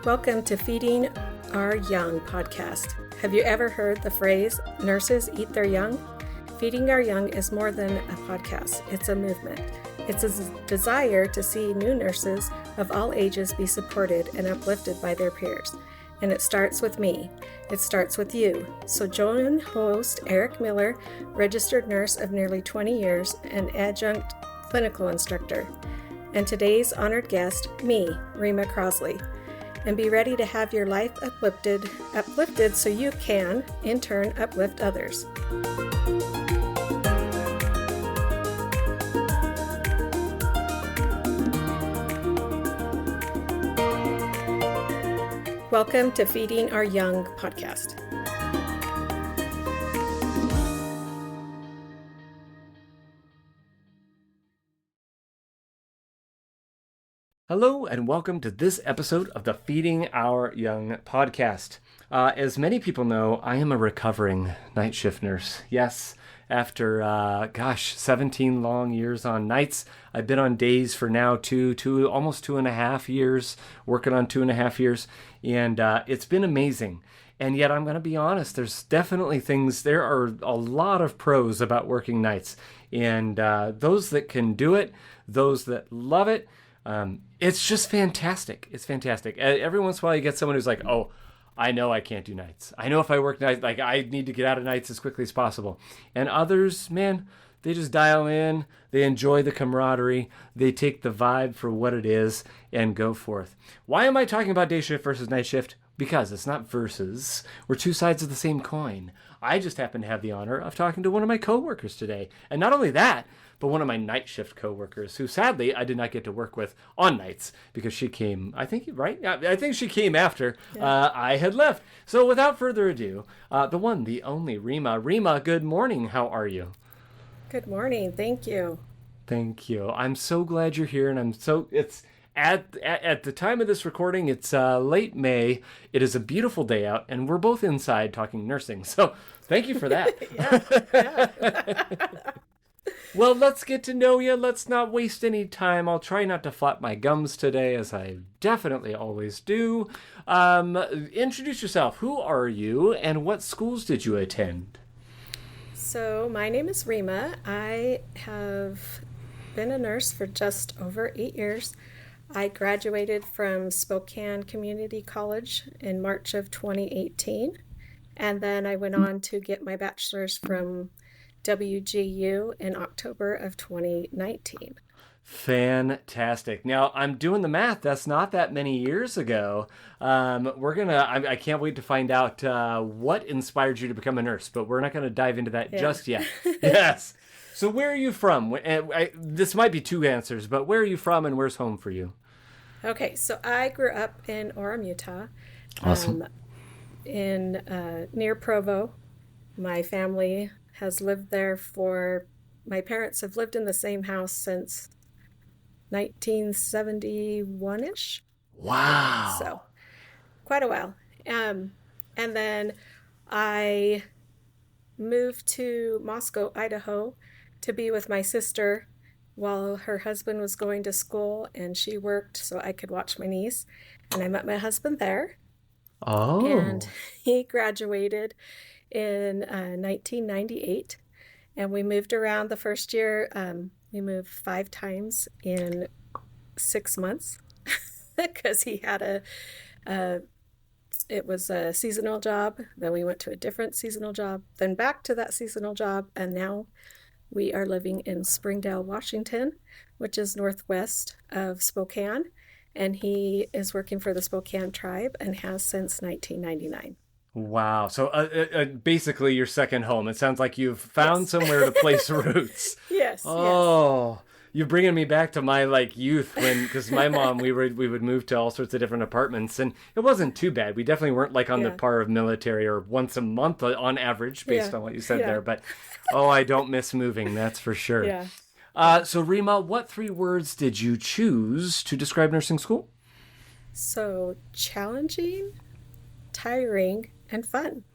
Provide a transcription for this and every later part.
Welcome to Feeding Our Young podcast. Have you ever heard the phrase, nurses eat their young? Feeding Our Young is more than a podcast. It's a movement. It's a desire to see new nurses of all ages be supported and uplifted by their peers. And it starts with me. It starts with you. So join host Eric Miller, registered nurse of nearly 20 years and adjunct clinical instructor, and today's honored guest, me, Rima Crossley. And be ready to have your life uplifted so you can, in turn, uplift others. Welcome to Feeding Our Young podcast. Hello and welcome to this episode of the Feeding Our Young podcast. As many people know, I am a recovering night shift nurse. Yes, after, 17 long years on nights. I've been on days for now almost 2.5 years, working on 2.5 years, and it's been amazing. And yet, I'm going to be honest, there are a lot of pros about working nights. And those that can do it, those that love it, it's just fantastic. It's fantastic. Every once in a while you get someone who's like, oh, I know I can't do nights. I know if I work nights, like I need to get out of nights as quickly as possible. And others, man, they just dial in, they enjoy the camaraderie, they take the vibe for what it is and go forth. Why am I talking about day shift versus night shift? Because it's not versus. We're two sides of the same coin. I just happen to have the honor of talking to one of my coworkers today. And not only that, but one of my night shift coworkers, who sadly I did not get to work with on nights because she came, I think she came after I had left. So without further ado, the one, the only Rima. Rima, good morning. How are you? Good morning. Thank you. Thank you. I'm so glad you're here, and it's at the time of this recording, it's late May. It is a beautiful day out, and we're both inside talking nursing. So thank you for that. Yeah. Well, let's get to know you. Let's not waste any time. I'll try not to flap my gums today, as I definitely always do. Introduce yourself. Who are you, and what schools did you attend? So my name is Rima. I have been a nurse for just over 8 years. I graduated from Spokane Community College in March of 2018, and then I went on to get my bachelor's from WGU in October of 2019. Fantastic. Now, I'm doing the math. That's not that many years ago. I can't wait to find out what inspired you to become a nurse, but we're not going to dive into that just yet. Yes. So where are you from? This might be two answers, but where are you from and where's home for you? Okay, so I grew up in Orem, Utah. Awesome. Near Provo. My family has lived there my parents have lived in the same house since 1971-ish. Wow. So quite a while. And then I moved to Moscow, Idaho to be with my sister while her husband was going to school and she worked so I could watch my niece. And I met my husband there. Oh. And he graduated in 1998, and we moved around the first year. We moved 5 times in 6 months because he had it was a seasonal job. Then we went to a different seasonal job, then back to that seasonal job, and now we are living in Springdale, Washington, which is northwest of Spokane, and he is working for the Spokane tribe and has since 1999. Wow. So basically your second home. It sounds like you've found somewhere to place roots. Yes. Oh, yes. You're bringing me back to my youth because my mom, we would move to all sorts of different apartments, and it wasn't too bad. We definitely weren't on the par of military or once a month on average based on what you said there. But, I don't miss moving. That's for sure. Yeah. So Rima, what 3 words did you choose to describe nursing school? So challenging, tiring, and fun.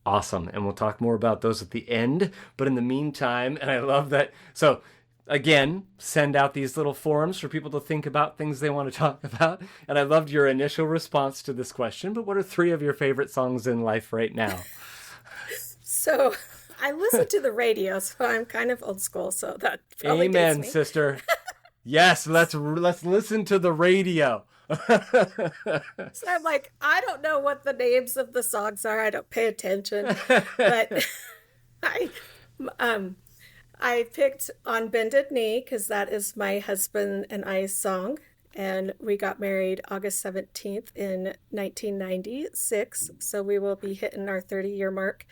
Awesome. And we'll talk more about those at the end. But in the meantime, and I love that. So again, send out these little forums for people to think about things they want to talk about. And I loved your initial response to this question, but what are 3 of your favorite songs in life right now? So I listen to the radio, so I'm kind of old school, so that probably Amen, dates me. sister. Yes, let's listen to the radio. So I'm like, I don't know what the names of the songs are. I don't pay attention. But I I picked On Bended Knee because that is my husband and I's song. And we got married August 17th in 1996. So we will be hitting our 30-year mark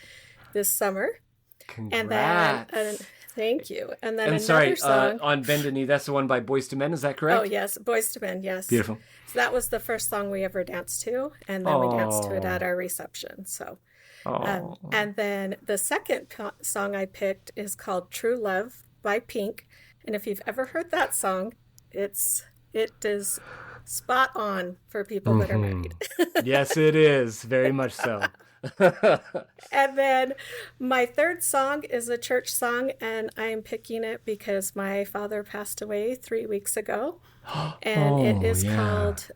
this summer. Congrats. And then, thank you. And then And another sorry, song. On Bended Knee, that's the one by Boyz II Men, is that correct? Oh, yes. Boyz II Men, yes. Beautiful. So that was the first song we ever danced to. And then we danced to it at our reception. So, and then the second song I picked is called True Love by Pink. And if you've ever heard that song, it is spot on for people that are married. Yes, it is. Very much so. And then my third song is a church song, and I'm picking it because my father passed away 3 weeks ago. And it is called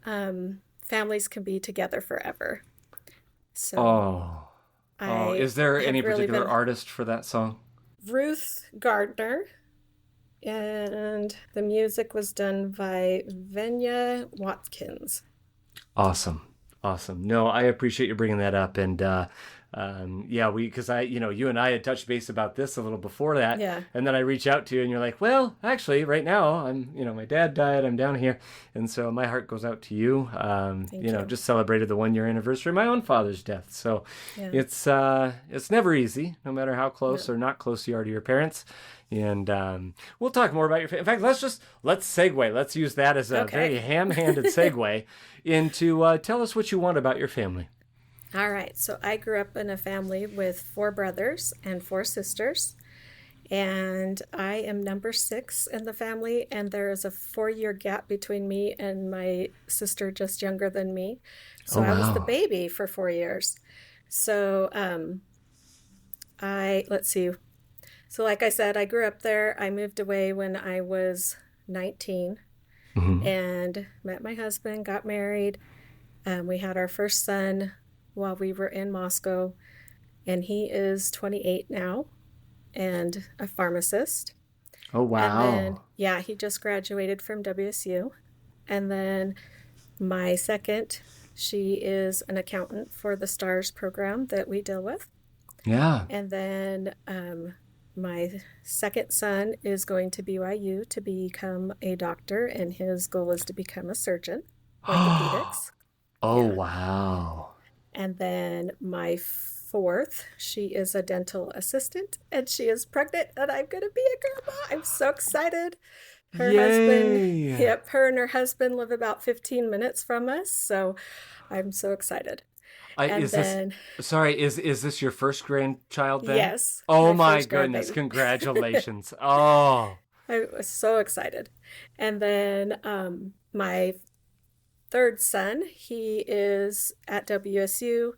Families Can Be Together Forever. So is there any particular artist for that song? Ruth Gardner. And the music was done by Venya Watkins. Awesome. No, I appreciate you bringing that up. And because you and I had touched base about this a little before that. Yeah. And then I reach out to you and you're like, well, actually right now my dad died, I'm down here. And so my heart goes out to you. Thank you. Just celebrated the 1-year anniversary of my own father's death. So it's never easy, no matter how close or not close you are to your parents. And we'll talk more about in fact, let's segue. Let's use that as a very ham-handed segue into tell us what you want about your family. All right. So I grew up in a family with 4 brothers and 4 sisters. And I am number 6 in the family. And there is a 4-year gap between me and my sister just younger than me. So I was the baby for 4 years. So let's see. So like I said, I grew up there. I moved away when I was 19 and met my husband, got married. We had our first son while we were in Moscow, and he is 28 now and a pharmacist. Oh, wow. And then, he just graduated from WSU. And then my second, she is an accountant for the STARS program that we deal with. Yeah. And then my second son is going to BYU to become a doctor, and his goal is to become a surgeon, orthopedics. Wow. And then my fourth, she is a dental assistant, and she is pregnant, and I'm going to be a grandma. I'm so excited. Her and her husband live about 15 minutes from us, so I'm so excited. Is this your first grandchild then? Yes. Oh my goodness, congratulations. Oh. I was so excited. And then my third son, he is at WSU.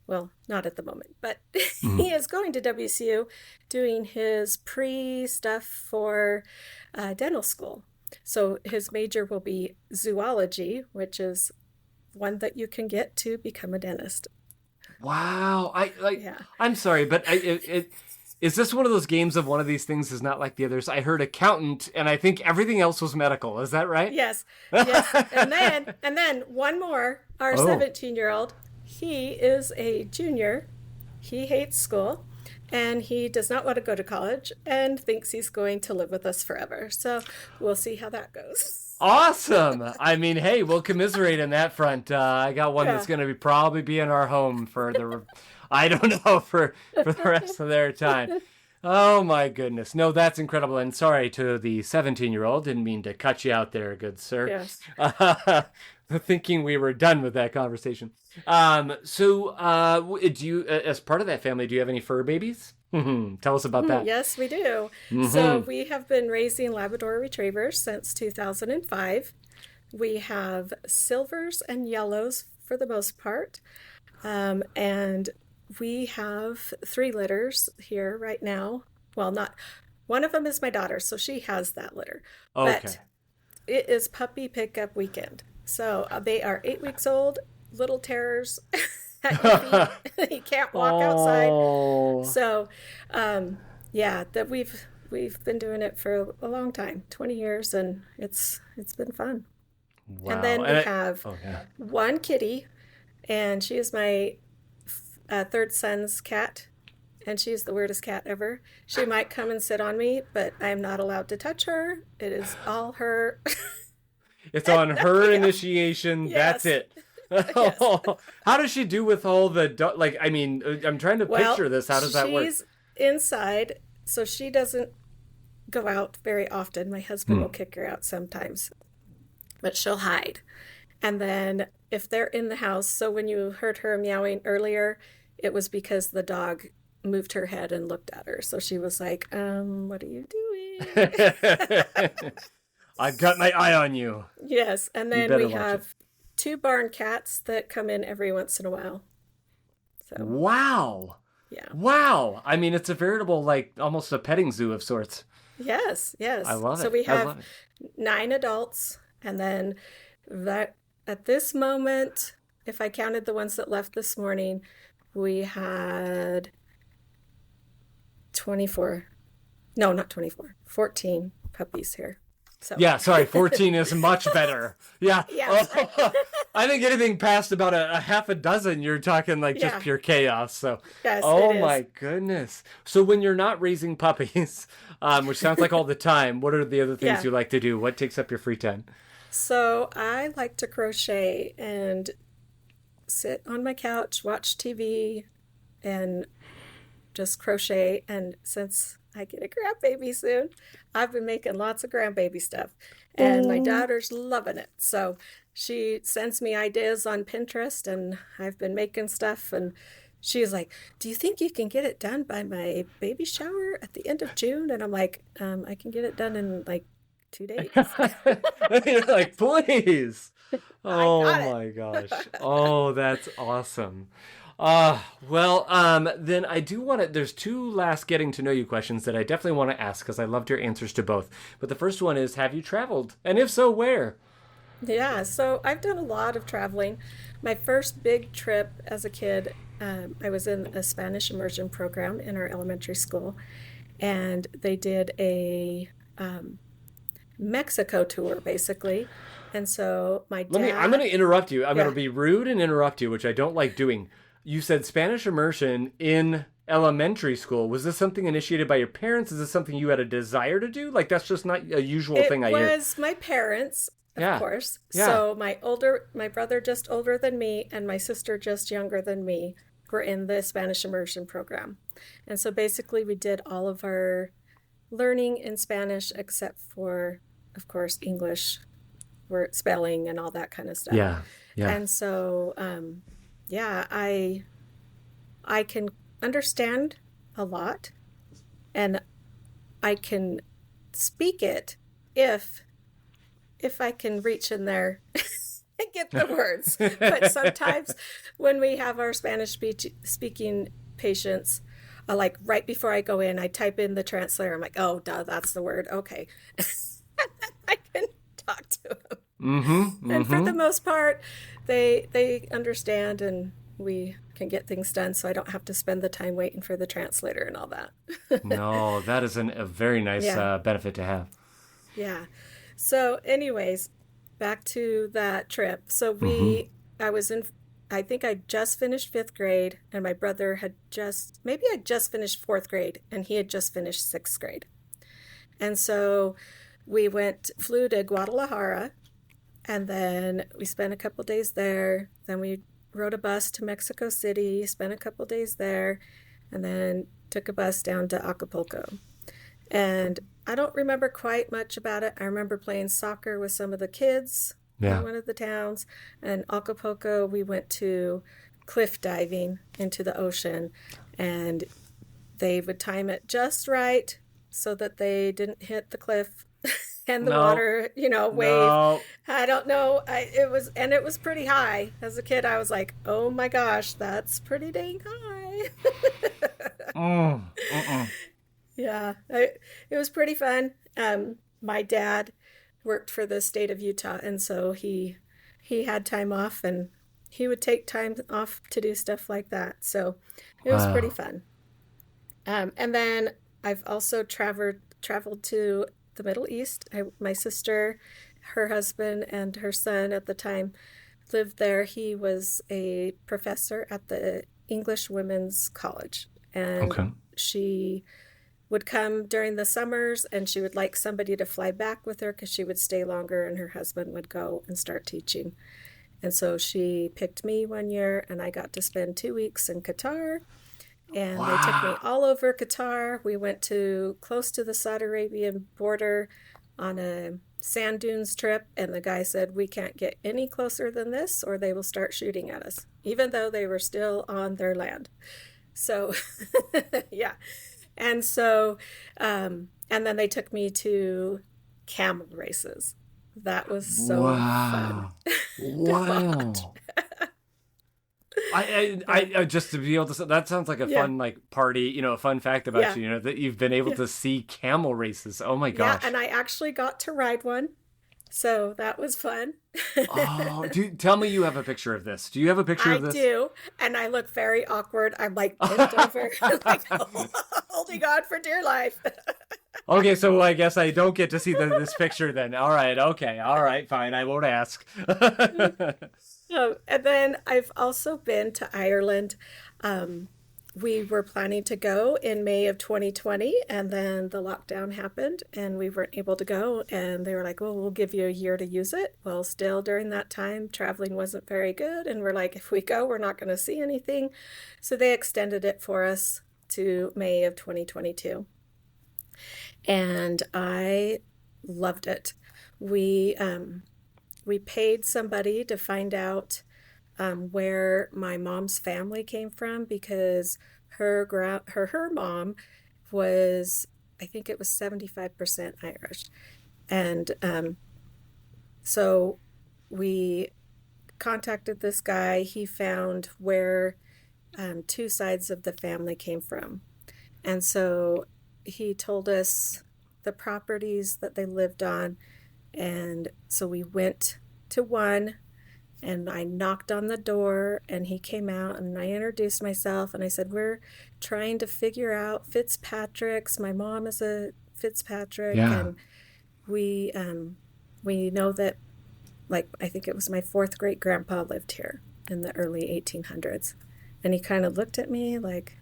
Well, not at the moment, but he is going to WSU doing his pre-stuff for dental school. So his major will be zoology, which is one that you can get to become a dentist. Wow. I'm sorry, but is this one of those games of one of these things is not like the others? I heard accountant, and I think everything else was medical. Is that right? Yes. And then one more, our 17-year-old, he is a junior. He hates school, and he does not want to go to college and thinks he's going to live with us forever. So we'll see how that goes. Awesome. I mean, hey, we'll commiserate in that front. I got one that's going to probably be in our home for for the rest of their time. Oh my goodness. No, that's incredible. And sorry to the 17-year-old. Didn't mean to cut you out there, good sir. Yes. Thinking we were done with that conversation. So do you, as part of that family, do you have any fur babies? Tell us about that. Yes, we do. So we have been raising Labrador Retrievers since 2005. We have silvers and yellows for the most part. And we have 3 litters here right now. Well, One of them is my daughter, so she has that litter. Okay. But it is puppy pickup weekend. So they are 8 weeks old, little terrors at your feet. You can't walk outside. So, that we've been doing it for a long time, 20 years, and it's been fun. Wow. And then we have one kitty, and she is my third son's cat, and she's the weirdest cat ever. She might come and sit on me, but I'm not allowed to touch her. It is all her. It's on her initiation. Yes. That's it. Yes. How does she do with all the I'm trying to picture this. How does that work? She's inside, so she doesn't go out very often. My husband will kick her out sometimes, but she'll hide. And then if they're in the house, so when you heard her meowing earlier, it was because the dog moved her head and looked at her. So she was like, what are you doing? I've got my eye on you. Yes. And then we have 2 barn cats that come in every once in a while. So wow. Yeah. Wow. I mean, it's a veritable, like, almost a petting zoo of sorts. Yes. I love it. So we have 9 adults, and then that at this moment, if I counted the ones that left this morning, we had 24. No, not 24. 14 puppies here. So. Yeah, sorry, 14 is much better. Yeah. Yes. I think anything past about a half a dozen, you're talking like just pure chaos. So, yes, oh my goodness. So when you're not raising puppies, which sounds like all the time, what are the other things you like to do? What takes up your free time? So I like to crochet and sit on my couch, watch TV, and just crochet. And since I get a grandbaby soon, I've been making lots of grandbaby stuff, and my daughter's loving it. So she sends me ideas on Pinterest, and I've been making stuff, and she's like, do you think you can get it done by my baby shower at the end of June? And I'm like, I can get it done in like 2 days. You're like, please. Oh my gosh. Oh, that's awesome. Then I do want to, there's 2 last getting to know you questions that I definitely want to ask because I loved your answers to both. But the first one is, have you traveled? And if so, where? Yeah, so I've done a lot of traveling. My first big trip as a kid, I was in a Spanish immersion program in our elementary school, and they did a Mexico tour, basically. And so my dad... I'm going to interrupt you. I'm going to be rude and interrupt you, which I don't like doing. You said Spanish immersion in elementary school. Was this something initiated by your parents? Is this something you had a desire to do? Like, that's just not a usual thing I hear. It was my parents, of course. Yeah. So my brother just older than me and my sister just younger than me were in the Spanish immersion program. And so basically we did all of our learning in Spanish except for, of course, English, word spelling and all that kind of stuff. Yeah. And so... I can understand a lot, and I can speak it if I can reach in there and get the words. But sometimes when we have our Spanish speaking patients, like right before I go in, I type in the translator. I'm like, oh, duh, that's the word. Okay. I can talk to them. Mm-hmm. And for the most part, they understand, and we can get things done, so I don't have to spend the time waiting for the translator and all that. No, that is a very nice benefit to have. Yeah. So anyways, back to that trip. So I think I just finished 5th grade, and my brother had just finished 4th grade, and he had just finished 6th grade. And so we flew to Guadalajara, and then we spent a couple days there. Then we rode a bus to Mexico City, spent a couple days there, and then took a bus down to Acapulco. And I don't remember quite much about it. I remember playing soccer with some of the kids in one of the towns. And Acapulco, we went to cliff diving into the ocean, and they would time it just right so that they didn't hit the cliff and the water, wave. No. I don't know. It was pretty high. As a kid, I was like, oh my gosh, that's pretty dang high. Yeah, it was pretty fun. My dad worked for the state of Utah, and so he had time off, and he would take time off to do stuff like that. So it was pretty Wow. fun. And then I've also traveled to the Middle East. My sister, her husband, and her son at the time lived there. He was a professor at the English Women's College, and Okay. she would come during the summers, and she would like somebody to fly back with her because she would stay longer, and her husband would go and start teaching. And so she picked me one year, and I got to spend 2 weeks in Qatar, and they took me Wow. all over Qatar. We went to close to the Saudi Arabian border on a sand dunes trip, and the guy said, "We can't get any closer than this, or they will start shooting at us," even though they were still on their land. So, yeah. And so, and then they took me to camel races. That was so fun Wow. to watch. Wow. I just to be able to, that sounds like a Yeah, fun like party, a fun fact about yeah, you, that you've been able yeah. to see camel races. Oh my Yeah, gosh. and I actually got to ride one. So that was fun. Oh, tell me you have a picture of this. Do you have a picture I of this? do. And I look very awkward. I'm like bent over, like holding on for dear life. Okay, so I guess I don't get to see this picture then. All right, okay, all right, fine. I won't ask. And then I've also been to Ireland. Um, we were planning to go in May of 2020, and then the lockdown happened, and we weren't able to go. And they were like, "Well, we'll give you a year to use it." Well, still during that time, traveling wasn't very good, and we're like, "If we go, we're not going to see anything." So they extended it for us to May of 2022, and I loved it. We we paid somebody to find out where my mom's family came from because her mom was, I think it was 75% Irish, and so we contacted this guy. He found where two sides of the family came from, and so he told us the properties that they lived on, and so we went to one, and I knocked on the door, and he came out, and I introduced myself, and I said, "We're trying to figure out Fitzpatrick's. My mom is a Fitzpatrick, Yeah. and we know that, like, I think it was my fourth great grandpa lived here in the early 1800s." And he kind of looked at me like,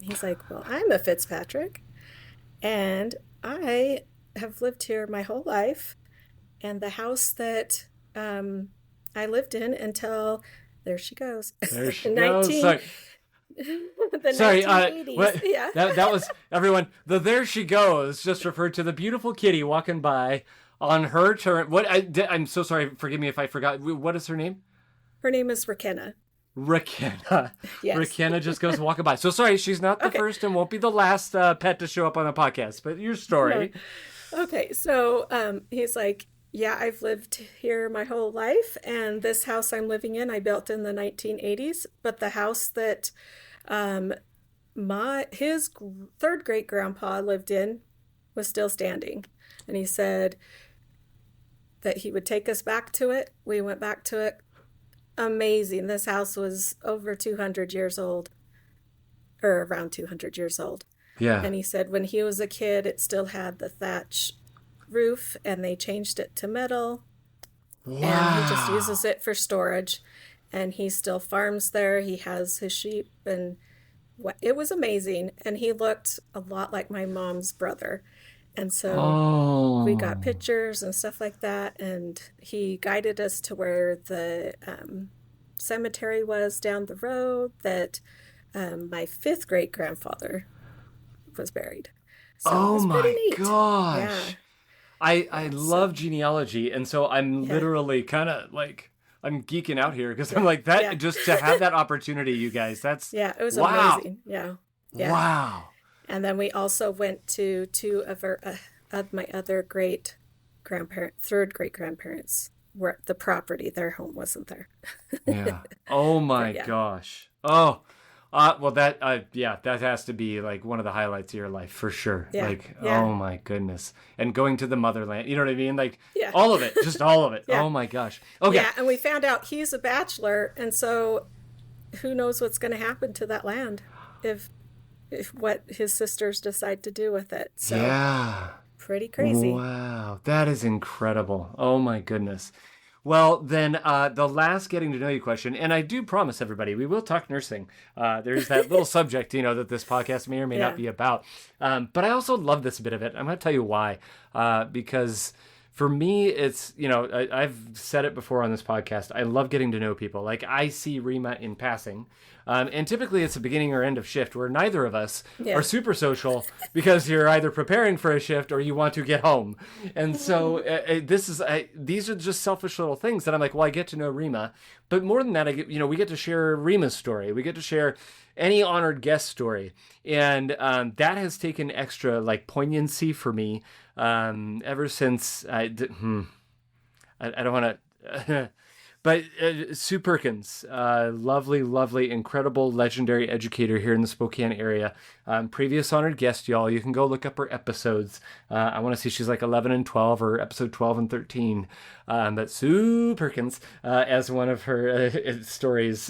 he's like, "Well, I'm a Fitzpatrick, and I have lived here my whole life, and the house that I lived in until," there she goes, There she goes. 19 Sorry. the Sorry, 1980s. what Yeah. that was everyone. The "there she goes" just referred to the beautiful kitty walking by on her turn. I'm so sorry. Forgive me if I forgot. What is her name? Her name is Rakenna. Rakenna. Yes. Rakenna just goes walking by. So sorry, she's not the Okay. first and won't be the last pet to show up on the podcast. But your No. story. Okay. So he's like, "Yeah, I've lived here my whole life, and this house I'm living in, I built in the 1980s. But the house that um, his third great grandpa lived in was still standing." And he said that he would take us back to it. We went back to it. Amazing. This house was over 200 years old, or around 200 years old. Yeah. And he said when he was a kid, it still had the thatch roof, and they changed it to metal, and he just Wow. uses it for storage. And he still farms there. He has his sheep, and it was amazing. And he looked a lot like my mom's brother. And so we got Oh. pictures and stuff like that. And he guided us to where the cemetery was down the road that my fifth great grandfather was buried. So it Oh was pretty my neat. Yeah. gosh. I So, love genealogy, and so I'm yeah. literally kind of like I'm geeking out here because I'm Yeah. like that Yeah. just to have that opportunity, you guys. That's Yeah. It was wow. amazing. Yeah. Yeah. Wow. And then we also went to two of my other third great grandparents, where the property, their home wasn't there. Yeah. Oh my But yeah. gosh. Oh, Well, that has to be like one of the highlights of your life for sure. Yeah. Like, Yeah. oh my goodness. And going to the motherland, you know what I mean? Like Yeah. all of it, just all of it. Yeah. Oh my gosh. Okay. Yeah, and we found out he's a bachelor, and so who knows what's going to happen to that land if what his sisters decide to do with it. So Yeah. pretty crazy. Wow. That is incredible. Oh my goodness. Well, then the last getting to know you question, and I do promise everybody, we will talk nursing. There's that little subject, that this podcast may or may not be about. But I also love this bit of it. I'm going to tell you why. Because for me, it's, I've said it before on this podcast. I love getting to know people. Like I see Rima in passing. And typically it's the beginning or end of shift where neither of us are super social because you're either preparing for a shift or you want to get home. And so these are just selfish little things that I'm like, well, I get to know Rima. But more than that, we get to share Rima's story. We get to share any honored guest story. And that has taken extra like poignancy for me ever since I don't want to... But Sue Perkins, lovely, lovely, incredible, legendary educator here in the Spokane area. Previous honored guest, y'all. You can go look up her episodes. I want to see she's like 11 and 12 or episode 12 and 13. But Sue Perkins, as one of her stories,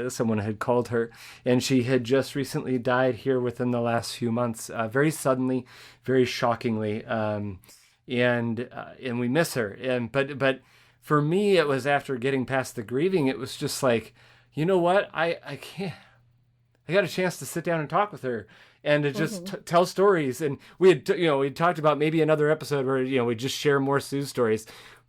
someone had called her. And she had just recently died here within the last few months, very suddenly, very shockingly. And we miss her. But for me, it was after getting past the grieving, it was just like, you know what? I can't. I got a chance to sit down and talk with her and to just tell stories. And we had, we talked about maybe another episode where, we just share more Sue stories.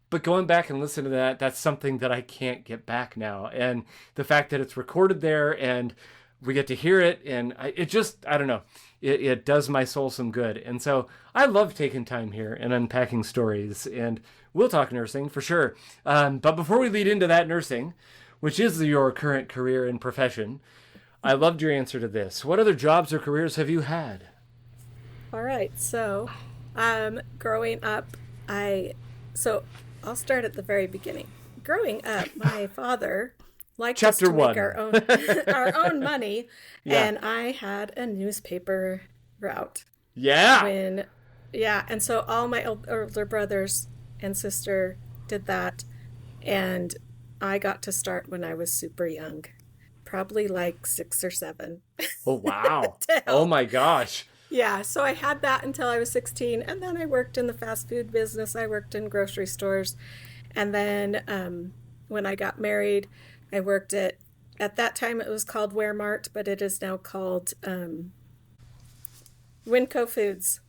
But going back and listening to that, that's something that I can't get back now. And the fact that it's recorded there and we get to hear it, and I don't know. It does my soul some good. And so I love taking time here and unpacking stories. And we'll talk nursing for sure. But before we lead into that nursing, which is your current career and profession, I loved your answer to this. What other jobs or careers have you had? All right. So growing up, I'll start at the very beginning. Growing up, my father liked us to make our own money, and I had a newspaper route. Yeah. And so all my older brothers and sister did that, and I got to start when I was super young, probably like 6 or 7. Oh wow! Oh my gosh! Yeah, so I had that until I was 16, and then I worked in the fast food business. I worked in grocery stores, and then when I got married, I worked at that time it was called Wearmart, but it is now called Winco Foods.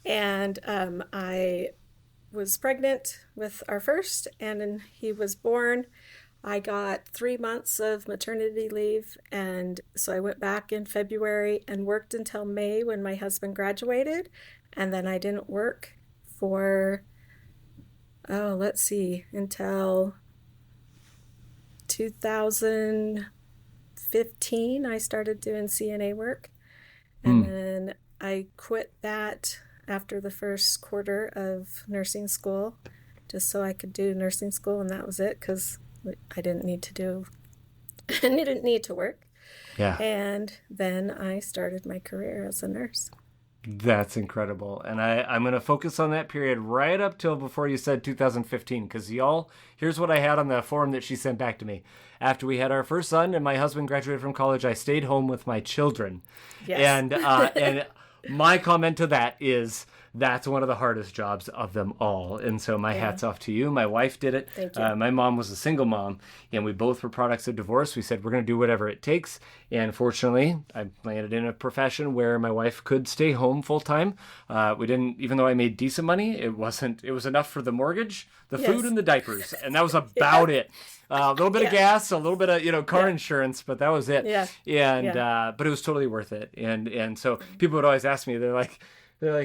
And I was pregnant with our first, and then he was born. I got 3 months of maternity leave, and so I went back in February and worked until May when my husband graduated, and then I didn't work for, until 2015. I started doing CNA work, and then I quit that after the first quarter of nursing school, just so I could do nursing school, and that was it, because I didn't need to work. Yeah. And then I started my career as a nurse. That's incredible. And I'm going to focus on that period right up till before you said 2015, because y'all, here's what I had on the form that she sent back to me. After we had our first son and my husband graduated from college, I stayed home with my children. Yes. And my comment to that is, that's one of the hardest jobs of them all. And so my hat's off to you. My wife did it. Thank you. My mom was a single mom, and we both were products of divorce. We said, we're going to do whatever it takes. And fortunately, I landed in a profession where my wife could stay home full time. We didn't, even though I made decent money, it was enough for the mortgage, the food, and the diapers. And that was about it. A little bit of gas, a little bit of, car insurance, but that was it. Yeah. And, but it was totally worth it. And so people would always ask me, they're like,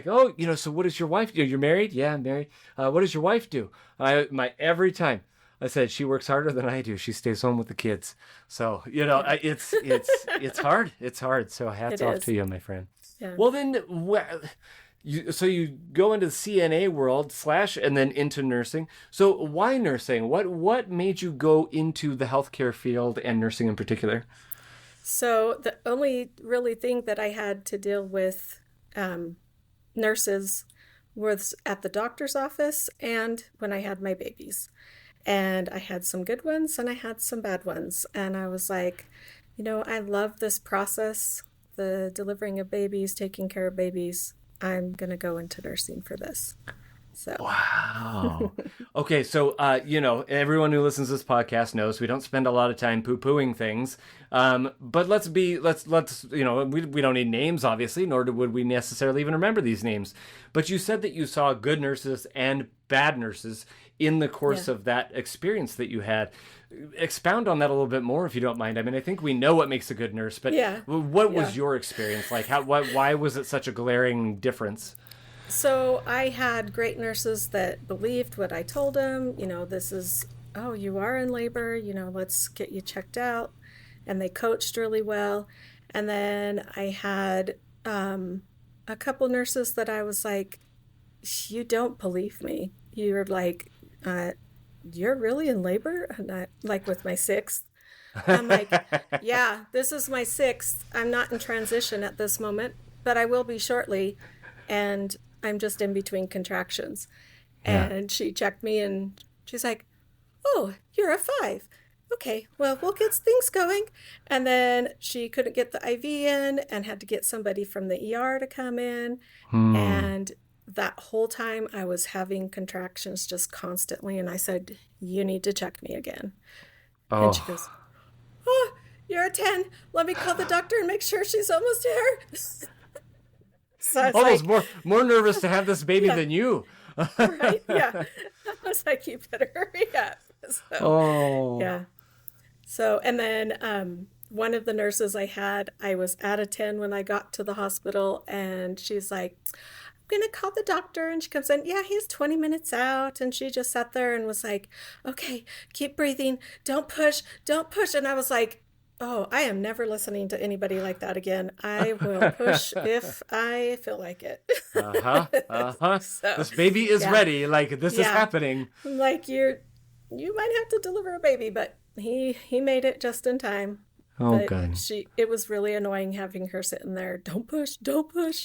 oh, so what does your wife do? You're married? Yeah, I'm married. What does your wife do? Every time I said, she works harder than I do. She stays home with the kids. So, it's hard. It's hard. So hats off to you, my friend. Yeah. Well, then, so you go into the CNA world / and then into nursing. So why nursing? What made you go into the healthcare field and nursing in particular? So the only really thing that I had to deal with nurses was at the doctor's office and when I had my babies. And I had some good ones and I had some bad ones. And I was like, I love this process, the delivering of babies, taking care of babies. I'm going to go into nursing for this. So. Wow. Okay, so everyone who listens to this podcast knows we don't spend a lot of time poo-pooing things. But let's we don't need names, obviously, nor would we necessarily even remember these names. But you said that you saw good nurses and bad nurses in the course of that experience that you had. Expound on that a little bit more, if you don't mind. I mean, I think we know what makes a good nurse, but what was your experience like? Why was it such a glaring difference? So I had great nurses that believed what I told them. This is, you are in labor, let's get you checked out. And they coached really well. And then I had a couple nurses that I was like, you don't believe me. You're like, you're really in labor? And I, like with my sixth. I'm like, yeah, this is my sixth. I'm not in transition at this moment, but I will be shortly. And I'm just in between contractions. And she checked me and she's like, oh, you're a 5. Okay, well, we'll get things going. And then she couldn't get the IV in and had to get somebody from the ER to come in. And that whole time I was having contractions just constantly. And I said, you need to check me again. Oh. And she goes, oh, you're a 10. Let me call the doctor and make sure she's almost here. So almost like, more nervous to have this baby than you. Right? Yeah. I was like, you better hurry up. So, yeah. So, and then one of the nurses I had, I was at a 10 when I got to the hospital, and she's like, I'm going to call the doctor. And she comes in, yeah, he's 20 minutes out. And she just sat there and was like, okay, keep breathing. Don't push. And I was like, oh, I am never listening to anybody like that again. I will push if I feel like it. So, this baby is ready. Like, this is happening. I'm like, you might have to deliver a baby, but he made it just in time. Oh, God. It was really annoying having her sitting there, don't push.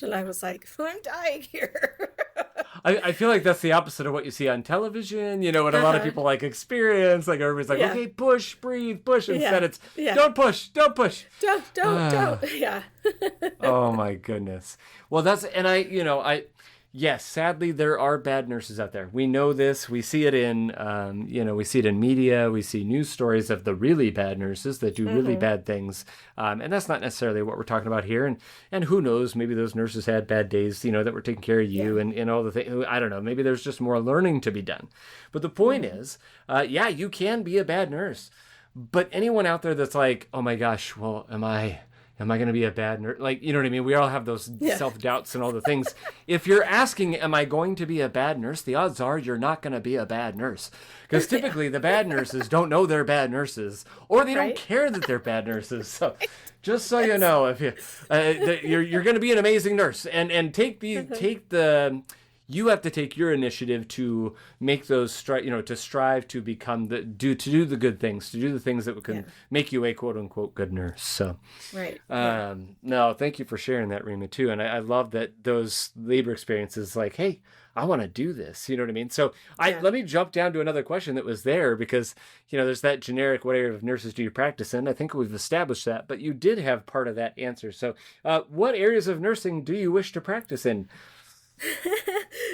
And I was like, I'm dying here. I feel like that's the opposite of what you see on television, what a lot of people like experience. Like everybody's like, okay, push, breathe, push. Instead it's, don't push. Don't. Yeah. Oh my goodness. Well, yes, sadly there are bad nurses out there. We know this. We see it in, we see it in media. We see news stories of the really bad nurses that do really bad things. And that's not necessarily what we're talking about here. And who knows, maybe those nurses had bad days, that were taking care of you and all the things. I don't know. Maybe there's just more learning to be done. But the point is, you can be a bad nurse. But anyone out there that's like, oh my gosh, well, am I going to be a bad nurse? Like, you know what I mean? We all have those self-doubts and all the things. If you're asking, am I going to be a bad nurse? The odds are you're not going to be a bad nurse. Because typically the bad nurses don't know they're bad nurses, or they don't care that they're bad nurses. So just so you know, if you're going to be an amazing nurse and take the you have to take your initiative to make those to strive to become do the good things, to do the things that can make you a quote unquote good nurse. So, right. No, thank you for sharing that, Rima, too. And I love that those labor experiences, like, hey, I want to do this. You know what I mean? So let me jump down to another question that was there because, there's that generic, what area of nurses do you practice in? I think we've established that, but you did have part of that answer. So, what areas of nursing do you wish to practice in?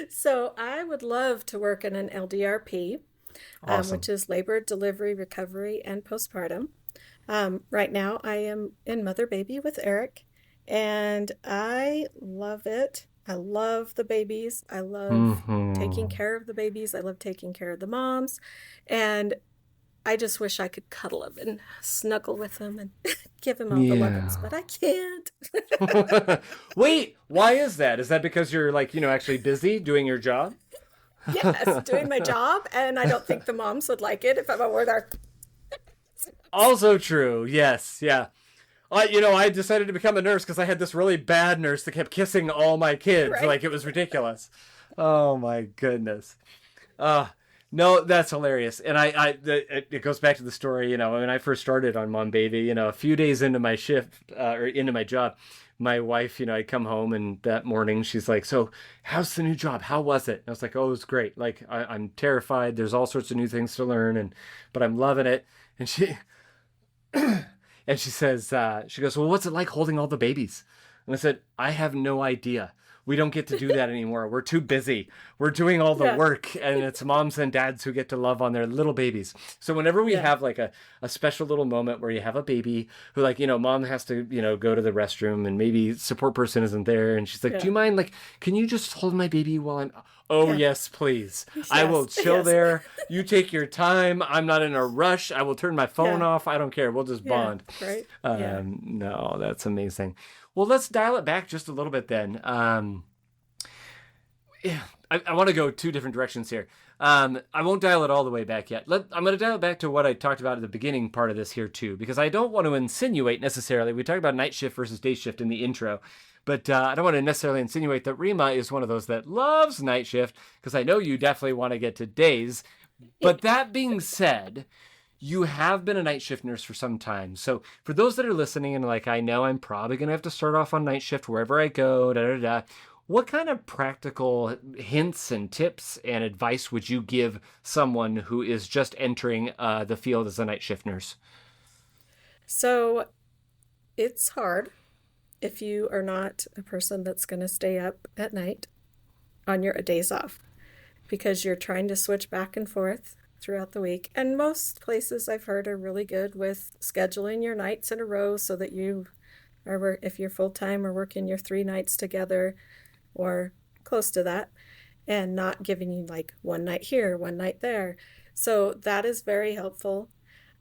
So I would love to work in an LDRP, awesome. Which is labor, delivery, recovery, and postpartum. Right now I am in mother baby with Eric, and I love it. I love the babies. I love taking care of the babies. I love taking care of the moms. And I just wish I could cuddle them and snuggle with them and give them all the lovins, but I can't. Wait, why is that? Is that because you're actually busy doing your job? Yes, doing my job, and I don't think the moms would like it if I'm over there. Also true. Yes, yeah. I decided to become a nurse because I had this really bad nurse that kept kissing all my kids. Right. Like, it was ridiculous. Oh my goodness. No, that's hilarious. And it goes back to the story, when I first started on Mom Baby, a few days into my shift or into my job, my wife, I'd come home and that morning she's like, so how's the new job? How was it? And I was like, oh, it was great. Like, I'm terrified. There's all sorts of new things to learn, but I'm loving it. And and she says, she goes, well, what's it like holding all the babies? And I said, I have no idea. We don't get to do that anymore. We're too busy. We're doing all the work, and it's moms and dads who get to love on their little babies. So whenever we have like a special little moment where you have a baby who mom has to, go to the restroom and maybe support person isn't there. And she's like, do you mind, can you just hold my baby while I'm, yes, please. Yes. I will chill there. You take your time. I'm not in a rush. I will turn my phone off. I don't care. We'll just bond. Right. No, that's amazing. Well, let's dial it back just a little bit then. I want to go two different directions here. I won't dial it all the way back yet. I'm going to dial it back to what I talked about at the beginning part of this here too, because I don't want to insinuate necessarily. We talked about night shift versus day shift in the intro, but I don't want to necessarily insinuate that Rima is one of those that loves night shift, because I know you definitely want to get to days. But that being said, you have been a night shift nurse for some time. So for those that are listening and I know I'm probably going to have to start off on night shift wherever I go, what kind of practical hints and tips and advice would you give someone who is just entering the field as a night shift nurse? So it's hard if you are not a person that's going to stay up at night on your days off, because you're trying to switch back and forth throughout the week. And most places I've heard are really good with scheduling your nights in a row so that you are, if you're full-time, or working your 3 nights together or close to that, and not giving you one night here, one night there. So that is very helpful.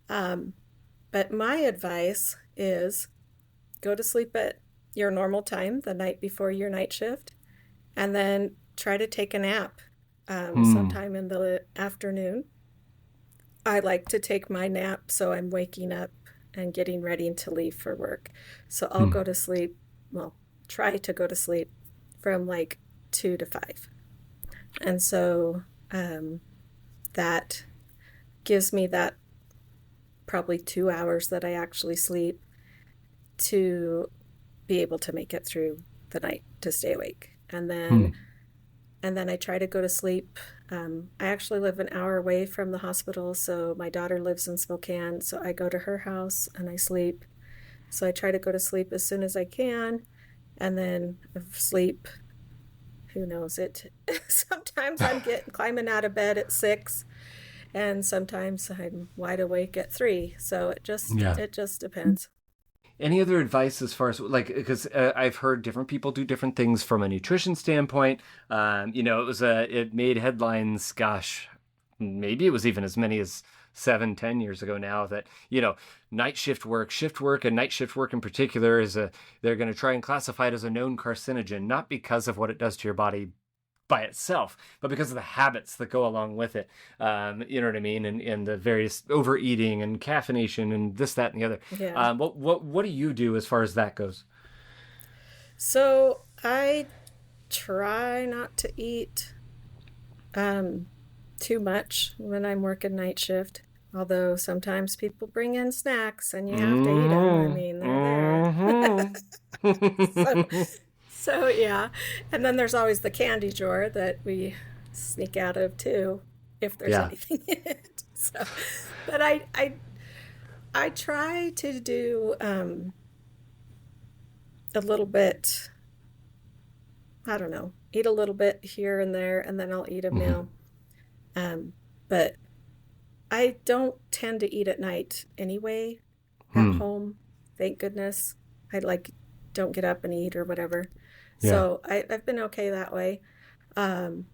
But my advice is go to sleep at your normal time the night before your night shift, and then try to take a nap sometime in the afternoon. I like to take my nap so I'm waking up and getting ready to leave for work. So I'll go to sleep, try to go to sleep from 2 to 5. And so that gives me that probably 2 hours that I actually sleep to be able to make it through the night to stay awake. And then I try to go to sleep. I actually live an hour away from the hospital, so my daughter lives in Spokane, so I go to her house and I sleep. So I try to go to sleep as soon as I can, and then sleep, who knows it. Sometimes I'm climbing out of bed at 6, and sometimes I'm wide awake at 3. So it just depends. Any other advice as far as because I've heard different people do different things from a nutrition standpoint. It made headlines. Gosh, maybe it was even as many as 7-10 years ago now that night shift work, and night shift work in particular they're going to try and classify it as a known carcinogen, not because of what it does to your body by itself, but because of the habits that go along with it. You know what I mean? And the various overeating and caffeination and this, that, and the other. Yeah. What do you do as far as that goes? So I try not to eat too much when I'm working night shift. Although sometimes people bring in snacks and you have to eat them. I mean, they're there. So yeah, and then there's always the candy drawer that we sneak out of too, if there's anything in it. So, but I try to do a little bit. I don't know, eat a little bit here and there, and then I'll eat a meal. But I don't tend to eat at night anyway. At home, thank goodness. I don't get up and eat or whatever. Yeah. So I've been okay that way. And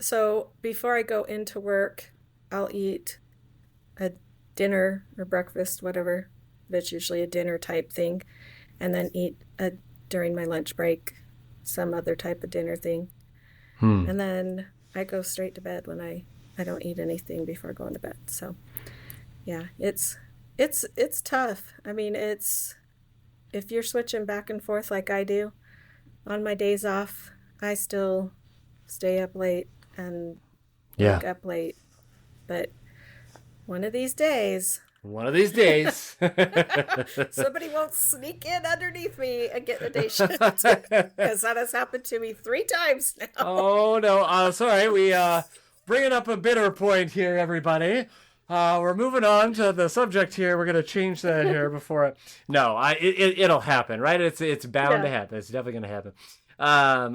so before I go into work, I'll eat a dinner or breakfast, whatever. That's usually a dinner type thing. And then eat during my lunch break, some other type of dinner thing. And then I go straight to bed when I don't eat anything before going to bed. So yeah, it's tough. I mean, if you're switching back and forth like I do, on my days off, I still stay up late and Yeah. wake up late. But one of these days, somebody won't sneak in underneath me and get a day shift, because that has happened to me 3 times now. Oh, no. Sorry. We bringing up a bitter point here, everybody. We're moving on to the subject here. We're going to change that here before No, it'll happen, right? It's bound to happen. It's definitely going to happen.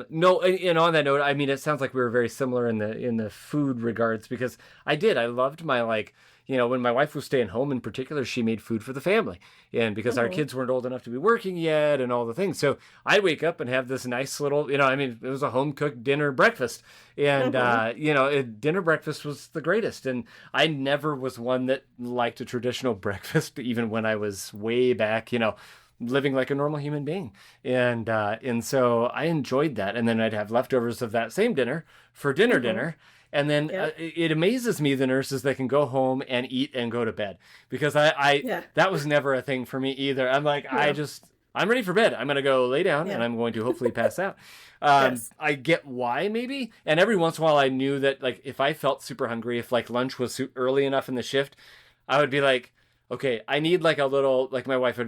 No, and on that note, I mean, it sounds like we were very similar in the food regards, because I loved my, like, you know, when my wife was staying home in particular, she made food for the family. And because our kids weren't old enough to be working yet and all the things. So I'd wake up and have this nice little, you know, I mean, it was a home cooked dinner breakfast. And, you know, dinner breakfast was the greatest. And I never was one that liked a traditional breakfast, even when I was way back, you know, living like a normal human being. And so I enjoyed that. And then I'd have leftovers of that same dinner for dinner. And then it amazes me, the nurses that can go home and eat and go to bed, because that was never a thing for me either. I'm like, I'm ready for bed. I'm going to go lay down and I'm going to hopefully pass out. I get why, maybe. And every once in a while I knew that, like, if I felt super hungry, if like lunch was early enough in the shift, I would be like, okay, I need like a little, like my wife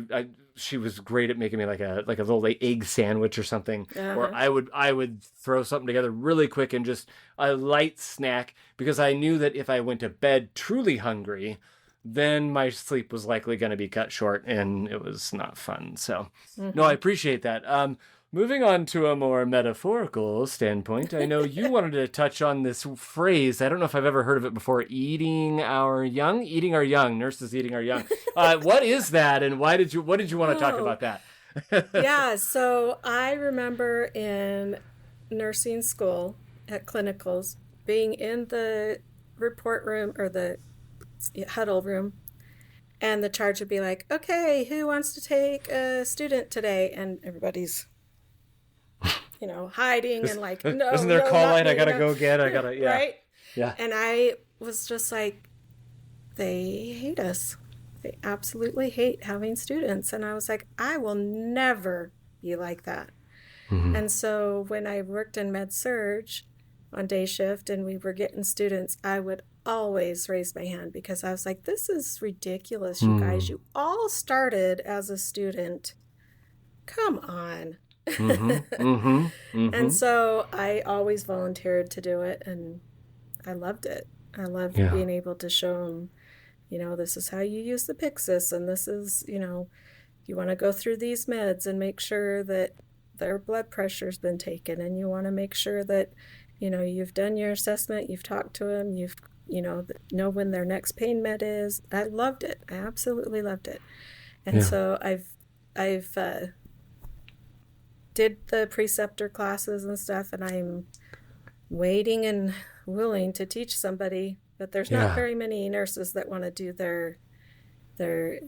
she was great at making me like a little like egg sandwich or something, or I would throw something together really quick and just a light snack, because I knew that if I went to bed truly hungry, then my sleep was likely going to be cut short, and it was not fun. So no, I appreciate that. Moving on to a more metaphorical standpoint, I know you wanted to touch on this phrase. I don't know if I've ever heard of it before. Eating our young, nurses eating our young. What is that, and what did you want to talk about that? Yeah, so I remember in nursing school at clinicals being in the report room or the huddle room, and the charge would be like, okay, who wants to take a student today? And everybody's, you know, hiding and like, no, isn't there a call light? I gotta go get. Right? Yeah. And I was just like, they hate us. They absolutely hate having students. And I was like, I will never be like that. And so when I worked in med surge on day shift and we were getting students, I would always raise my hand, because I was like, this is ridiculous, you guys. You all started as a student. Come on. And so I always volunteered to do it, and I loved it. I loved being able to show them, you know, this is how you use the Pyxis, and this is, you know, you want to go through these meds and make sure that their blood pressure's been taken, and you want to make sure that, you know, you've done your assessment, you've talked to them, you've, you know when their next pain med is. I loved it. I absolutely loved it. And so I've did the preceptor classes and stuff, and I'm waiting and willing to teach somebody, but there's not very many nurses that want to do their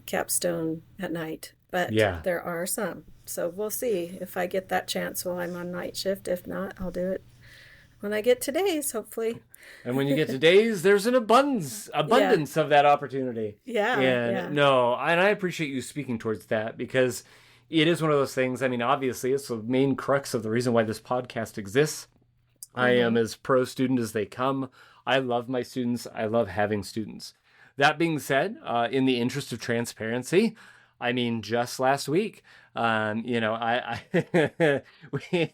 capstone at night, but there are some. So we'll see if I get that chance while I'm on night shift. If not, I'll do it when I get to days, hopefully. And when you get to days, there's an abundance of that opportunity. No, and I appreciate you speaking towards that, because it is one of those things. I mean, obviously, it's the main crux of the reason why this podcast exists. I am as pro student as they come. I love my students. I love having students. That being said, in the interest of transparency, I mean, just last week, you know, we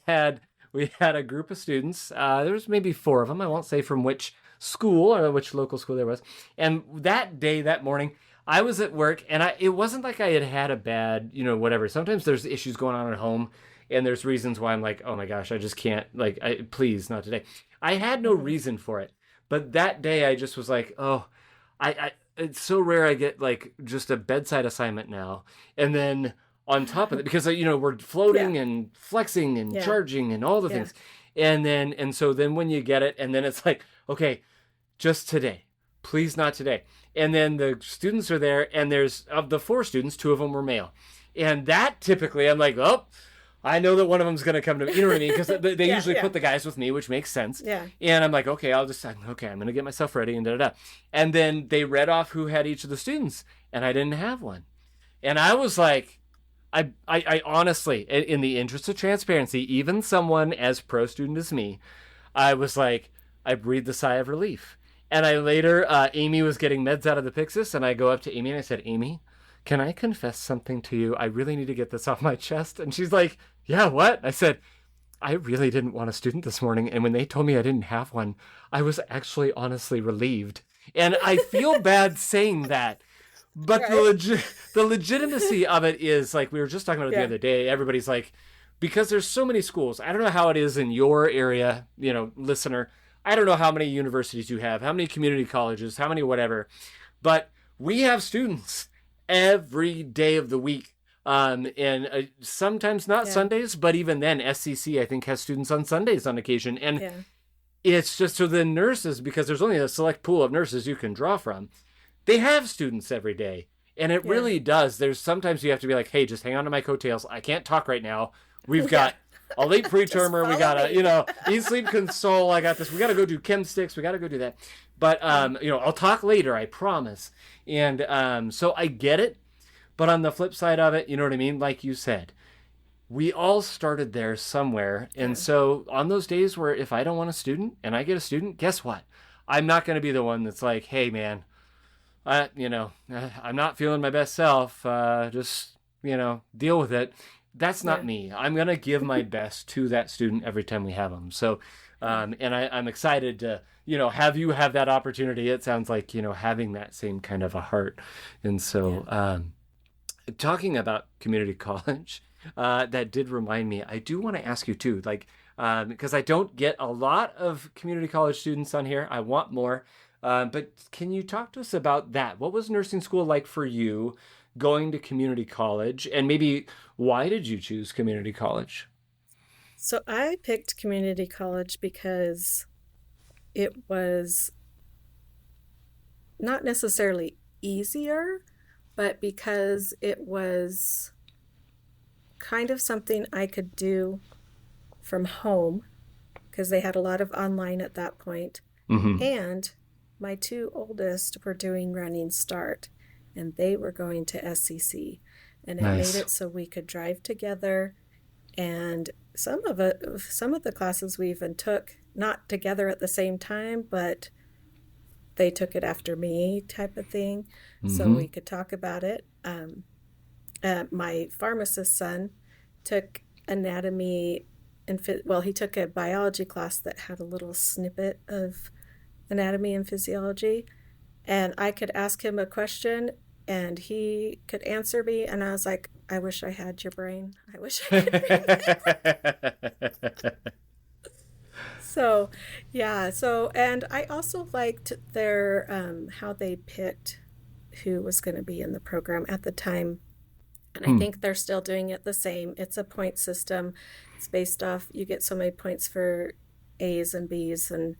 had a group of students. There was maybe 4 of them. I won't say from which school or which local school there was. And that morning, I was at work, and it wasn't like I had a bad, you know, whatever. Sometimes there's issues going on at home, and there's reasons why I'm like, oh my gosh, I just can't, like, please, not today. I had no reason for it. But that day, I just was like, oh, it's so rare I get, like, just a bedside assignment now. And then on top of it, because, you know, we're floating and flexing and charging and all the things. And so then when you get it, and then it's like, okay, just today, please not today. And then the students are there, and there's, of the 4 students, 2 of them were male. And that typically, I'm like, oh, I know that one of them's going to come to me. You know what I mean? Because they usually put the guys with me, which makes sense. Yeah. And I'm like, okay, I'm going to get myself ready and da-da-da. And then they read off who had each of the students, and I didn't have one. And I was like, I honestly, in the interest of transparency, even someone as pro student as me, I was like, I breathed a sigh of relief. And I later, Amy was getting meds out of the Pyxis, and I go up to Amy and I said, Amy, can I confess something to you? I really need to get this off my chest. And she's like, yeah, what? I said, I really didn't want a student this morning. And when they told me I didn't have one, I was actually honestly relieved. And I feel bad saying that. But right. the legitimacy of it is, like we were just talking about the other day, everybody's like, because there's so many schools. I don't know how it is in your area, listener. I don't know how many universities you have, how many community colleges, how many whatever. But we have students every day of the week. And sometimes not Sundays, but even then, SCC, I think, has students on Sundays on occasion. And it's just so the nurses, because there's only a select pool of nurses you can draw from, they have students every day. And it really does. There's sometimes you have to be like, hey, just hang on to my coattails. I can't talk right now. We've got a late pretermer. We got to, eat, sleep, console. I got this. We got to go do chem sticks. We got to go do that. But, I'll talk later. I promise. And so I get it. But on the flip side of it, you know what I mean? Like you said, we all started there somewhere. And so on those days where if I don't want a student and I get a student, guess what? I'm not going to be the one that's like, hey, man, I'm not feeling my best self. Just, deal with it. That's not me. I'm going to give my best to that student every time we have them. So, and I'm excited to, have you have that opportunity. It sounds like, having that same kind of a heart. And so, talking about community college, that did remind me, I do want to ask you too, like, because I don't get a lot of community college students on here. I want more. But can you talk to us about that? What was nursing school like for you going to community college, and maybe why did you choose community college? So I picked community college because it was not necessarily easier, but because it was kind of something I could do from home, because they had a lot of online at that point. Mm-hmm. And my two oldest were doing Running Start, and they were going to SCC, and it made it so we could drive together. And some of the classes we even took not together at the same time, but they took it after me type of thing. Mm-hmm. So we could talk about it. My pharmacist son took anatomy and he took a biology class that had a little snippet of anatomy and physiology, and I could ask him a question and he could answer me, and I was like, I wish I had your brain. I wish I could bring it. So and I also liked their how they picked who was going to be in the program at the time, and I think they're still doing it the same. It's a point system. It's based off, you get so many points for A's and B's, and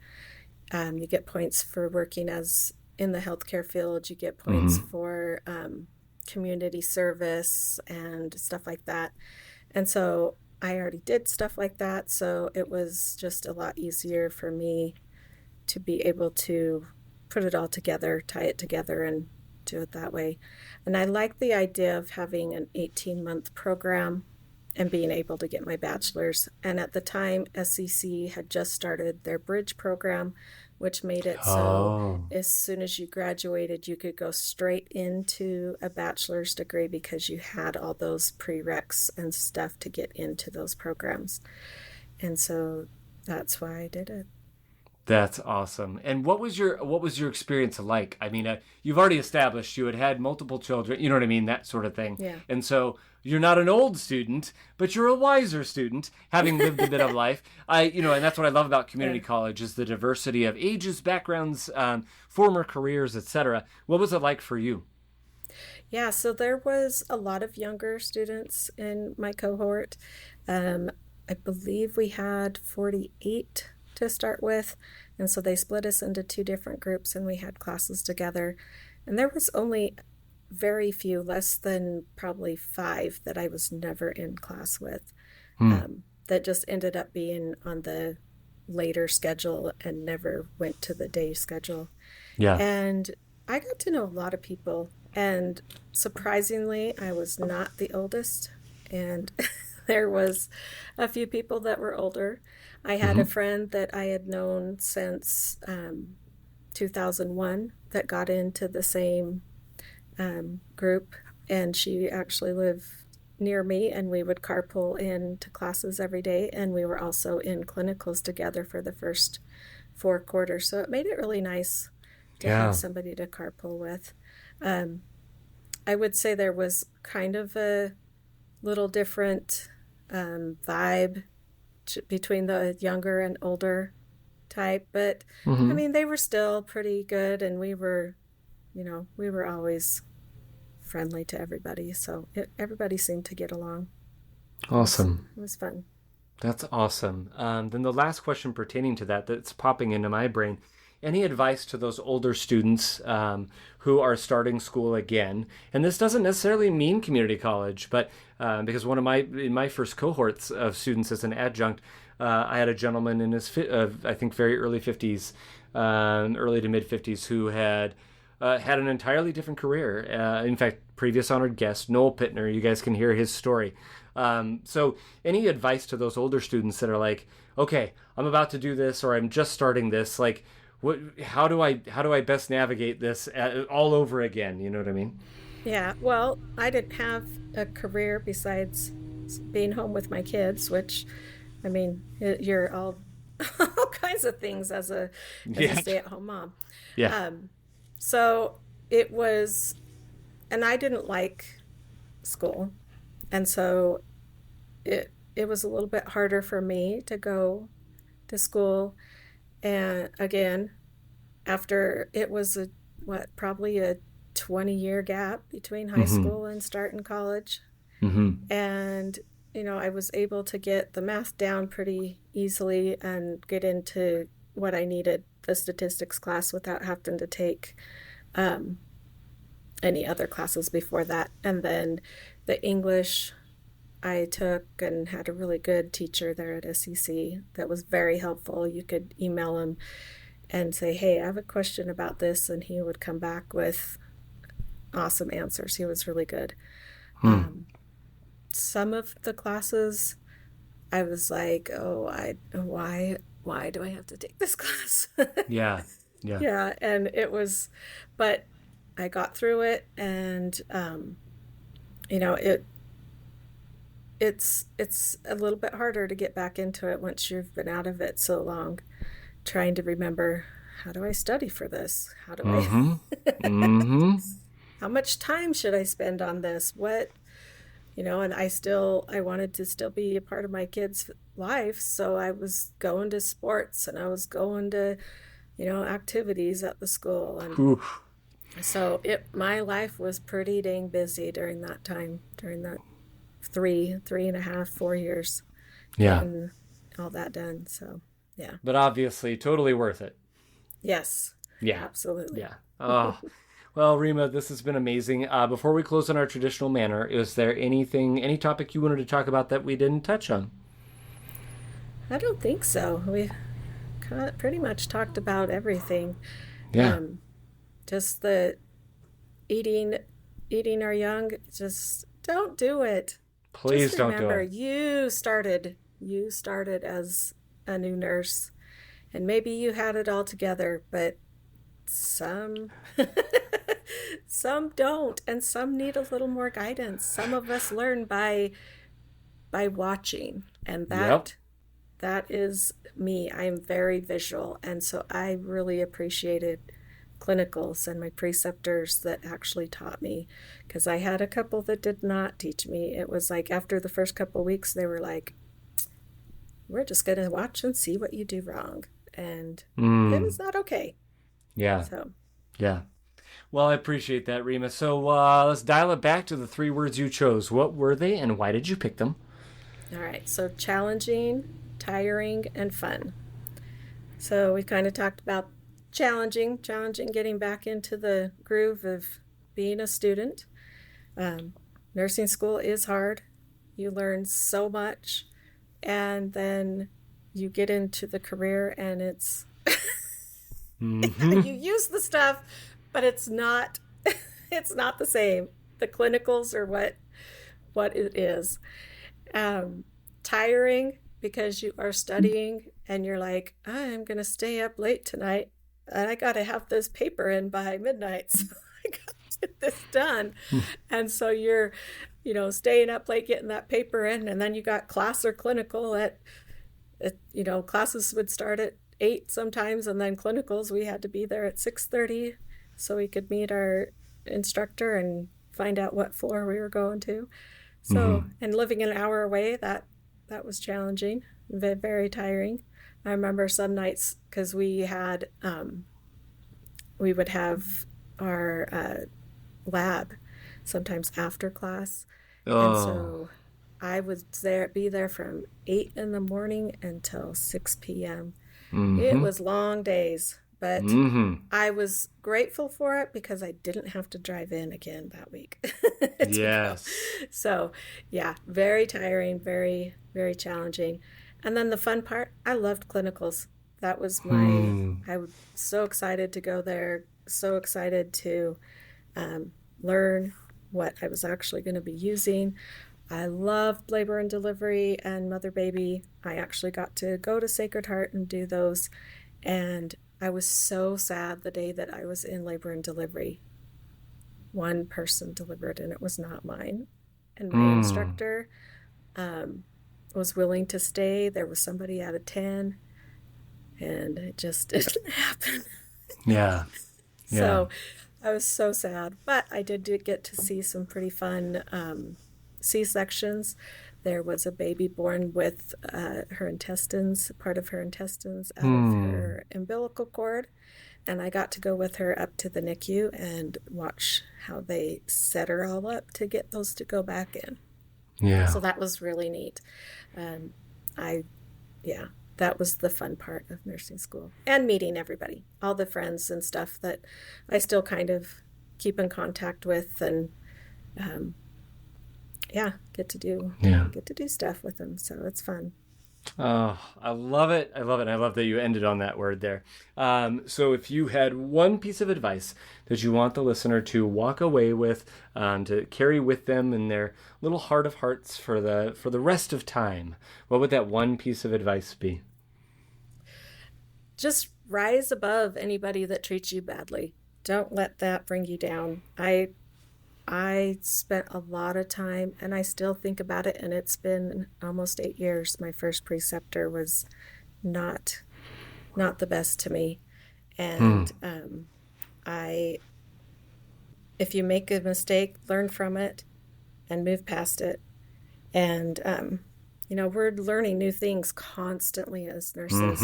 you get points for working as in the healthcare field. You get points for community service and stuff like that. And so I already did stuff like that. So it was just a lot easier for me to be able to put it all together, tie it together, and do it that way. And I like the idea of having an 18-month program and being able to get my bachelor's. And at the time, SCC had just started their bridge program, which made it so as soon as you graduated, you could go straight into a bachelor's degree because you had all those prereqs and stuff to get into those programs. And so that's why I did it. That's awesome. And what was your experience like? I mean, you've already established you had multiple children, you know what I mean, that sort of thing. Yeah. And so you're not an old student, but you're a wiser student, having lived a bit of life. And that's what I love about community college is the diversity of ages, backgrounds, former careers, etc. What was it like for you? Yeah, so there was a lot of younger students in my cohort. I believe we had 48 to start with, and so they split us into two different groups, and we had classes together. And there was only very few, less than probably 5 that I was never in class with, that just ended up being on the later schedule and never went to the day schedule. Yeah. And I got to know a lot of people, and surprisingly, I was not the oldest, and there was a few people that were older. I had a friend that I had known since 2001 that got into the same group, and she actually lived near me, and we would carpool into classes every day, and we were also in clinicals together for the first 4 quarters, so it made it really nice to have somebody to carpool with. I would say there was kind of a little different vibe between the younger and older type, but I mean, they were still pretty good, and we were always friendly to everybody, so everybody seemed to get along. Awesome. It was fun. That's awesome. Then the last question pertaining to that's popping into my brain. Any advice to those older students who are starting school again? And this doesn't necessarily mean community college, but because in my first cohorts of students as an adjunct, I had a gentleman in his, I think, very early 50s, early to mid 50s, who had an entirely different career. In fact, previous honored guest, Noel Pittner, you guys can hear his story. So any advice to those older students that are like, okay, I'm about to do this, or I'm just starting this, like, how do I best navigate this all over again? You know what I mean? Yeah, well, I didn't have a career besides being home with my kids, which, I mean, you're all kinds of things as a stay-at-home mom. Yeah. So it was, and I didn't like school, and so it was a little bit harder for me to go to school. And again, after it was probably a 20-year gap between high school and starting college. And, I was able to get the math down pretty easily and get into what I needed, the statistics class, without having to take any other classes before that. And then the English I took and had a really good teacher there at SEC that was very helpful. You could email him and say, hey, I have a question about this, and he would come back with awesome answers. He was really good. Some of the classes, I was like, why do I have to take this class? Yeah. And it was, but I got through it, and it's a little bit harder to get back into it once you've been out of it so long, trying to remember, how do I study for this? How do I how much time should I spend on this? And I wanted to still be a part of my kids' life, so I was going to sports, and I was going to activities at the school, and so my life was pretty dang busy during that time, during that 3.5, 4 years. Yeah. And all that done. So, yeah. But obviously totally worth it. Yes. Yeah. Absolutely. Yeah. Oh, well, Rima, this has been amazing. Before we close in our traditional manner, is there any topic you wanted to talk about that we didn't touch on? I don't think so. We pretty much talked about everything. Yeah. Just the eating our young, just don't do it. Please just don't remember, do it. You started as a new nurse, and maybe you had it all together, but some don't, and some need a little more guidance. Some of us learn by watching, and that is me. I am very visual, and so I really appreciated clinicals and my preceptors that actually taught me, because I had a couple that did not teach me. It was like after the first couple of weeks, they were like, we're just going to watch and see what you do wrong. And it was not okay. Yeah. So. Yeah. Well, I appreciate that, Rima. So let's dial it back to the 3 words you chose. What were they, and why did you pick them? All right. So challenging, tiring, and fun. So we kind of talked about challenging, getting back into the groove of being a student. Nursing school is hard. You learn so much, and then you get into the career, and it's you use the stuff, but it's not the same. The clinicals are what it is. Tiring, because you are studying and you're like, I'm going to stay up late tonight and I got to have this paper in by midnight. So I got to get this done. And so you're, staying up late getting that paper in, and then you got class or clinical classes would start at 8 sometimes, and then clinicals, we had to be there at 6:30 so we could meet our instructor and find out what floor we were going to. So, and living an hour away, that was challenging, very tiring. I remember some nights, because we would have our lab sometimes after class. And so I would be there from 8 in the morning until 6 p.m. It was long days, but I was grateful for it because I didn't have to drive in again that week. Yes. So, yeah, very tiring, very, very challenging. And then the fun part, I loved clinicals. That was I was so excited to go there, so excited to learn what I was actually going to be using. I loved labor and delivery and mother baby. I actually got to go to Sacred Heart and do those. And I was so sad the day that I was in labor and delivery. One person delivered and it was not mine. And my instructor was willing to stay. There was somebody out of 10 and it just didn't happen. Yeah. So I was so sad, but I did get to see some pretty fun C-sections. There was a baby born with her intestines, part of her intestines out of her umbilical cord. And I got to go with her up to the NICU and watch how they set her all up to get those to go back in. Yeah. So that was really neat. That was the fun part of nursing school, and meeting everybody, all the friends and stuff that I still kind of keep in contact with, and get to do stuff with them. So it's fun. Oh, I love it. I love it. And I love that you ended on that word there. So if you had one piece of advice that you want the listener to walk away with, to carry with them in their little heart of hearts for the rest of time, what would that one piece of advice be? Just rise above anybody that treats you badly. Don't let that bring you down. I spent a lot of time, and I still think about it, and it's been almost 8 years. My first preceptor was not the best to me. And if you make a mistake, learn from it and move past it. And, we're learning new things constantly as nurses.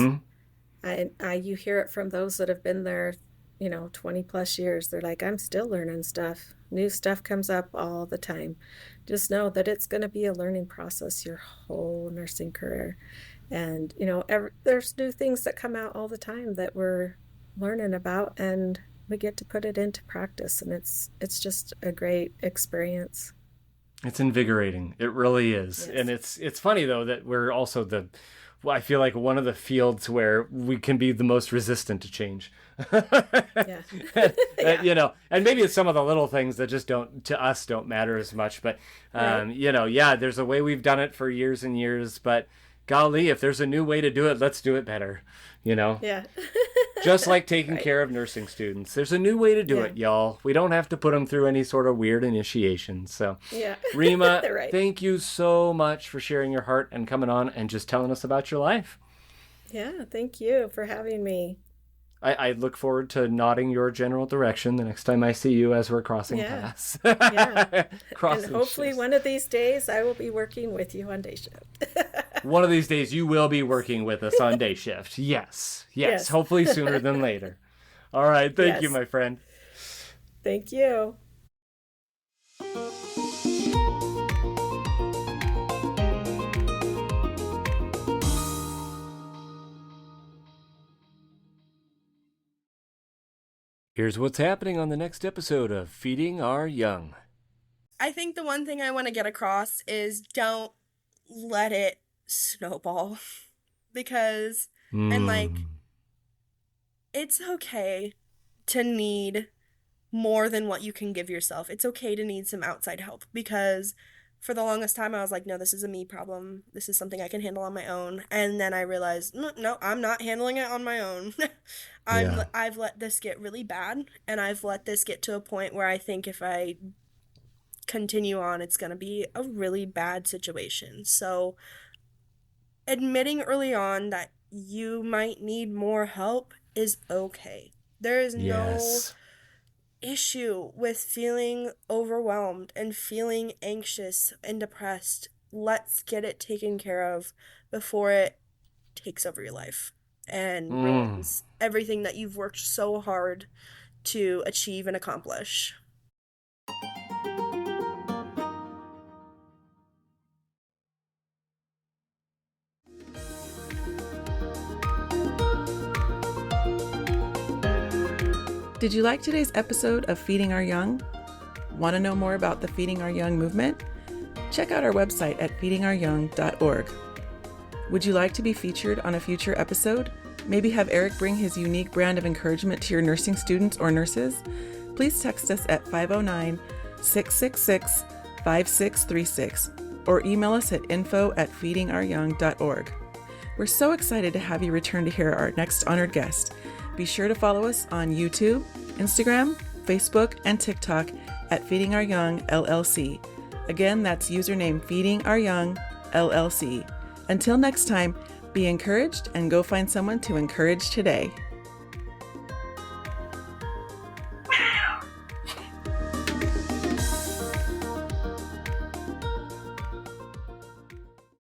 You hear it from those that have been there, 20 plus years. They're like, I'm still learning stuff. New stuff comes up all the time. Just know that it's going to be a learning process your whole nursing career. And, there's new things that come out all the time that we're learning about, and we get to put it into practice. And it's just a great experience. It's invigorating. It really is. Yes. And it's funny, though, that we're also I feel like one of the fields where we can be the most resistant to change. Yeah. And maybe it's some of the little things that just don't matter as much. But, right. There's a way we've done it for years and years. But golly, if there's a new way to do it, let's do it better. Yeah. Just like taking care of nursing students. There's a new way to do it, y'all. We don't have to put them through any sort of weird initiation. So, Rima, right. Thank you so much for sharing your heart and coming on and just telling us about your life. Yeah, thank you for having me. I look forward to nodding your general direction the next time I see you as we're crossing paths. Yeah. And hopefully one of these days I will be working with you on day shift. One of these days you will be working with us on day shift. Yes. Hopefully sooner than later. All right. Thank you, my friend. Thank you. Here's what's happening on the next episode of Feeding Our Young. I think the one thing I want to get across is don't let it snowball. Because, and it's okay to need more than what you can give yourself. It's okay to need some outside help, because for the longest time, I was like, no, this is a me problem. This is something I can handle on my own. And then I realized, no, I'm not handling it on my own. Yeah. I've let this get really bad, and I've let this get to a point where I think if I continue on, it's going to be a really bad situation. So admitting early on that you might need more help is okay. There is no Yes. issue with feeling overwhelmed and feeling anxious and depressed. Let's get it taken care of before it takes over your life and ruins everything that you've worked so hard to achieve and accomplish. Did you like today's episode of Feeding Our Young? Want to know more about the Feeding Our Young movement? Check out our website at feedingouryoung.org. Would you like to be featured on a future episode? Maybe have Eric bring his unique brand of encouragement to your nursing students or nurses? Please text us at 509-666-5636 or email us at info@feedingouryoung.org. We're so excited to have you return to hear our next honored guest. Be sure to follow us on YouTube, Instagram, Facebook, and TikTok at Feeding Our Young LLC. Again, that's username Feeding Our Young LLC. Until next time, be encouraged and go find someone to encourage today.